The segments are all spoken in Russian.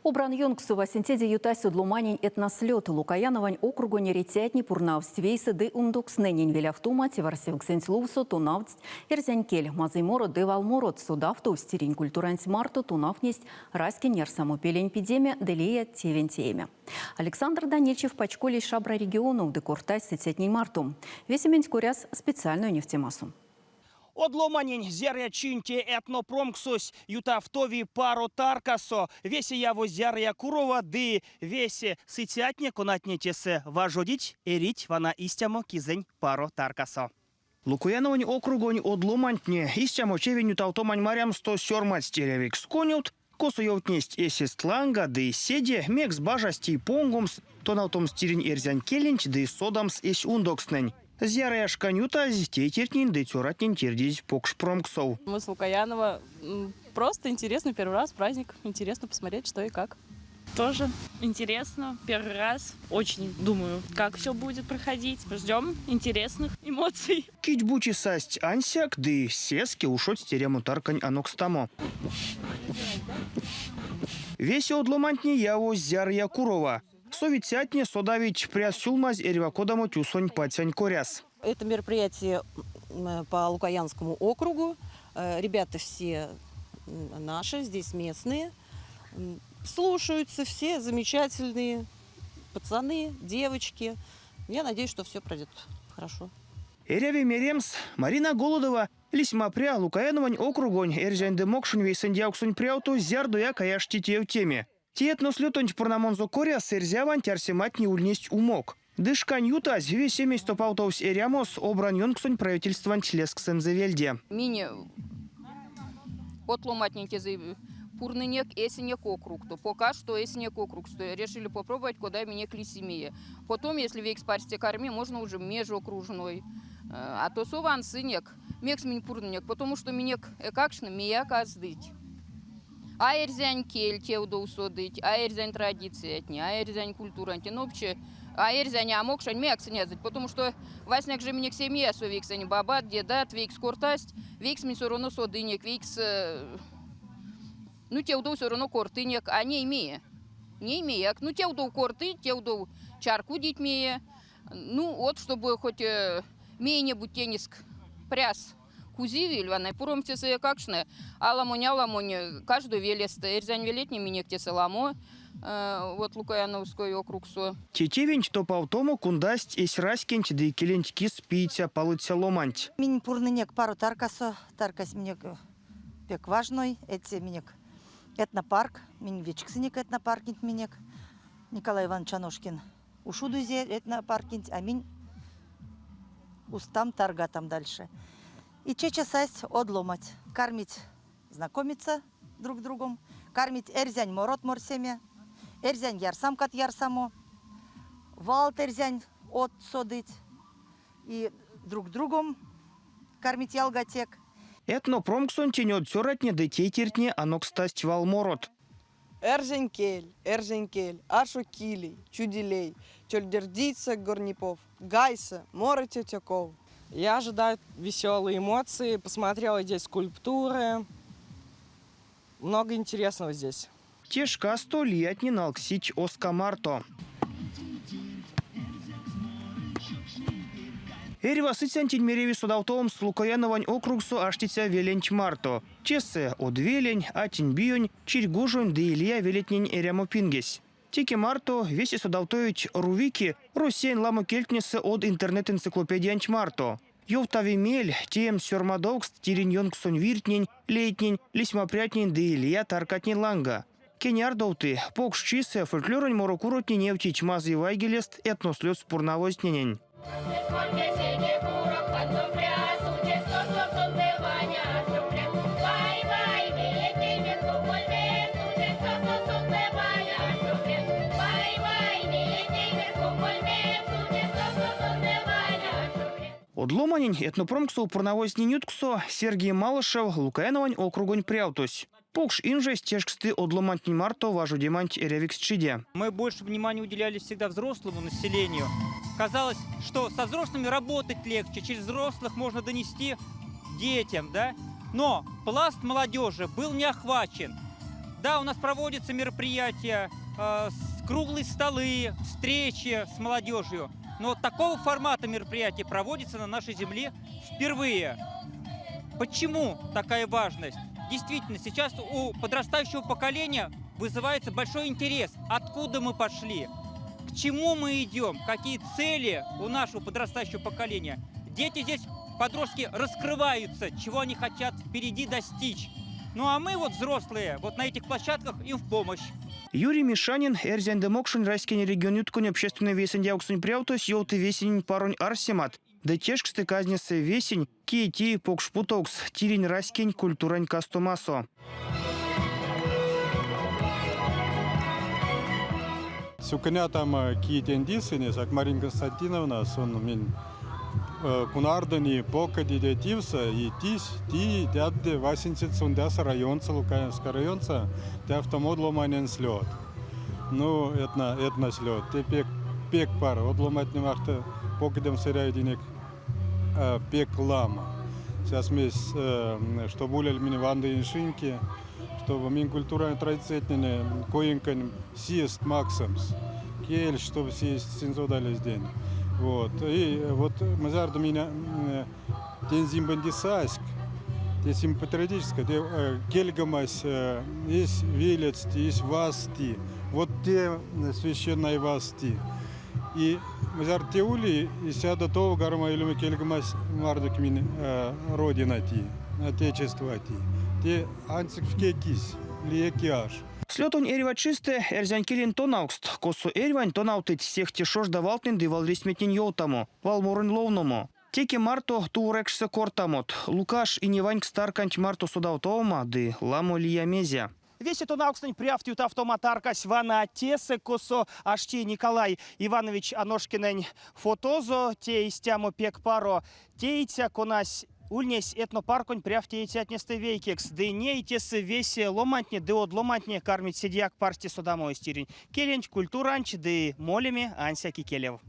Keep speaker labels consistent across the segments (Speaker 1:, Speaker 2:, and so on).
Speaker 1: Обран Йонгсу синтезе ютасю длуманень этнослет Лукаяновань округу неритятни пурнавсть вейсы де ундукс ненень велявтума тиварсевксенс лувсо тунавсть ерзянкель мазайморо де валмород судавту стерень культурансь марту тунавнесть раскин ярсамопелень эпидемия делея тевентеемя. Александр Данильчев пачколей шабра региону декортась сететней марту. Весемень куряс специальную нефтемассу.
Speaker 2: Одломанень зяря чинте этнопромксось ютавтови паро таркасо весе яво зяря курова ды весе сытятне конатнетесе важодить эрить вана истямо кизень паро таркасо. Лукаяновань округонь одломантне истямо чевень ютавтомань марям сто сёрмать стеревик сконют косо ёвтнесть эсестланга ды седе мекс бажасти понгумс тонавтом стирень эрзян келенч ды содамс эс ундокснень. Зярая шканюта здесь тертнин да тюратнин тердись покшпромксов.
Speaker 3: Мы с Лукаянова. Просто интересно, первый раз праздник. Интересно посмотреть, что и как.
Speaker 4: Тоже интересно. Первый раз. Очень думаю, как все будет проходить. Ждем интересных эмоций.
Speaker 2: Кичбучи састь ансяк, да сески ушот стерему таркань анокстамо. Весь одломантни яво зяря курова. Совитятне содавить прясюлмаз эрвакодаму тюсонь патянь коряс.
Speaker 5: Это мероприятие по Лукаянскому округу. Ребята все наши, здесь местные. Слушаются все замечательные пацаны, девочки. Я надеюсь, что все пройдет хорошо.
Speaker 2: Эряви Меремс, Марина Голодова, Лисьма пря Лукаяновань округонь, эрзянь демокшунь вейсендяуксунь пряуту зярдуя каяштите в теме. Тиетно слютонь порнамонзо коря сэрзявань тярсемать не ульнесть умок. Дышкань ютась весе место паутовс эрямос обран йонгсунь правительствован тлесксензевельде.
Speaker 6: Мине отломатненьке пурнынек эсенек округ. То пока что эсенек округ. Что решили попробовать, куда меня клисимия. Потом, если век спарсте корми, можно уже межокружной. А то сован сынек, мекс минь пурнынек, потому что минек экакшны мия каздыть. А эрзянь кель теудо усодыть, а эрзянь традиции отни, а эрзянь культура анти. Ну вообще, а эрзянь амокшань мекс не знать, потому что васняк же минек семья со викс они бабат, дедат, викс кортасть, викс ми все равно содынек, викс, ну теудо все равно кортынек, а не имея. Не имея, ну теудо корты, теудо чарку дитьмея, ну вот, чтобы хоть мея будь тениск пряс. Кузивиль, ванай пуромте се какшне, аламонь, каждую велесте, эрзянь велетни минекте селамо, вот Лукаяновской округ со.
Speaker 2: Тетевенч то паутому кундасть эс раскенч да и келенч кис пийся полыться ломанть.
Speaker 5: Минь пурнынек пару таркасо, таркас минек пек важной, эти минек этнопарк, минь вечксынек этнопаркинт минек, Николай Иванович Аношкин ушудузе этнопаркинт, а минь устам тарга там дальше. И чечесась одломать, кормить, знакомиться друг с другом, кормить эрзянь морот морсеме, эрзянь ярсам кат ярсамо, валт эрзянь от содыть и друг другом кормить ялгатек.
Speaker 2: Этнопромксон тенет сёратне да тетертне анокстасть валморот.
Speaker 7: Эрзянкель, ашу килей, чудилей, чольдердица горнипов, гайса, море тетяков.
Speaker 3: Я ожидаю веселые эмоции. Посмотрела здесь скульптуры. Много интересного здесь.
Speaker 2: Тешка сто лиятни налксить оскамарто. Эрва сытсянтень мереви судавтовым с Лукаяновань округсу аштиця веленч марто. Чесе од велень, атень бионь, чирьгужонь да илья велетнень эрямопингесь. Тики марто веси судавтович рувики русень ламо келькнесе от интернет-энциклопедиянч марто. Йовтави мель, тем сёрмадокс, тирин йонгсон виртнень, лейтнень, лисьмапрятнень да илья таркатнень ланга. Кенярдовты, покш чисе фольклоронь морокуротни невтич мазы вайгелест этнослёд спурнавостненень. Одломанень этнопромксо упорновость нютксо Сергей Малышев Лукаяновань округонь пряутось. Покш инже стежксты одломантень марто важу деманть эревикс чиде.
Speaker 8: Мы больше внимания уделяли всегда взрослому населению. Казалось, что со взрослыми работать легче, через взрослых можно донести детям, да? Но пласт молодежи был не охвачен. Да, у нас проводятся мероприятия, круглые столы, встречи с молодежью. Но вот такого формата мероприятия проводится на нашей земле впервые. Почему такая важность? Действительно, сейчас у подрастающего поколения вызывается большой интерес. Откуда мы пошли? К чему мы идем? Какие цели у нашего подрастающего поколения? Дети здесь, подростки, раскрываются, чего они хотят впереди достичь. Ну а мы вот взрослые, вот на этих площадках им в помощь.
Speaker 2: Юрий Мишанин, Эрзянде Мокшин, Райский регион Юткунь, общественный весен Яуксунь Пряутос, Йолты весень паронь Арсемат. Да тешксты казнесы весень, киети покшпутокс, тирень Райскень, культурань Кастомасо.
Speaker 9: Сукня там киетендисыне, как Марина Константиновна, сон мин кунардани пока дедетивса и тись ти дядде 80 районца Лукаянска районца те автомодломанен слет. Ну это слет. Те пек пар одломать не махта покидем серединик пек лама. Сейчас мы что булель мини ванды иншинки, чтобы мин культура традиционная коинкан сиест максимс. Кель, чтобы сиест синзодались день. Вот. И вот мы зараз до меня тензим бандисайск, тензим патриотическое, кельгамас, есть велец, есть васти, вот те священные васти. И мы зараз теули, и сяда того гарма или мы кельгамас мардок мин родина ти, отечество ти, те ансик в кекис, лекиаш.
Speaker 2: Слетон эрива чисте, Эрзянкелин тонаукст, косу эрвань тонаутыть всех тишош давалтнин дивалрисметнин йолтаму, валморын ловному. Теке марто туурекшсе кортамот, Лукаш и неваньк старканч марто судаутома, ды ламо лиямезя. Весь это наукстань пряфтют автоматаркась вана тесе косо ашти Николай Иванович Аношкинень фотозо, те истямо пек паро, тейтя конась ульнесь этнопарконь пряфтеете отнесты вейкекс, да нейтесы весе ломантне, да от ломантне кармить сидяк парсти судамой стирень. Келенч культуранч, да молями анся кикелев.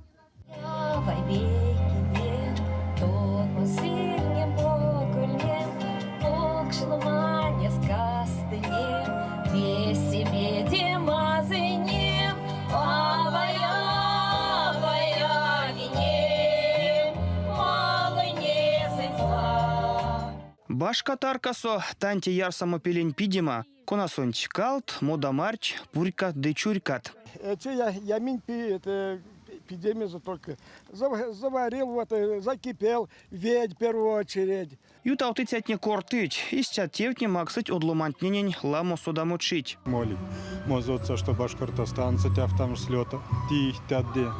Speaker 2: Башка таркасо, танти ярсамо пелень пидима, конасонч калт, мода марч, пурька де чурькат.
Speaker 10: Я минь эпидемию только заварил, вот, закипел, ведь в первую очередь.
Speaker 2: Юта аутыцятне кортыть, истят тевтне максыть одломантненень ламо судамучить.
Speaker 9: Моли, мозоца, что Башкортостан сетяв там слета, тих тядде,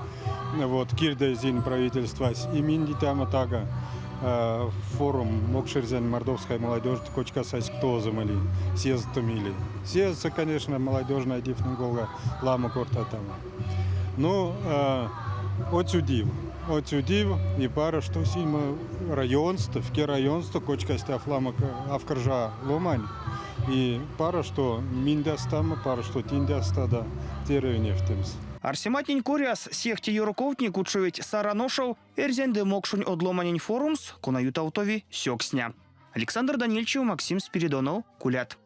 Speaker 9: вот, кирда зин правительства, и минди там тага. Форум Мокшерзян мордовская молодежь кочка сайск тоже мали съезд томили. Съезд, конечно, молодежная дифнголга лама корта там. Ну отсюдив и пара что сильно районство, в ке районство кочка став лама авкаржа ломань и пара что миндастама, пара что тиндастада теревне в темс.
Speaker 2: Арсематнень кориас сехте юроковтник учують Сараношов, Эрзянде Мокшунь одломанень форумс, кона ютаутови сёксня. Александр Данильчев, Максим Спиридонов, Кулят.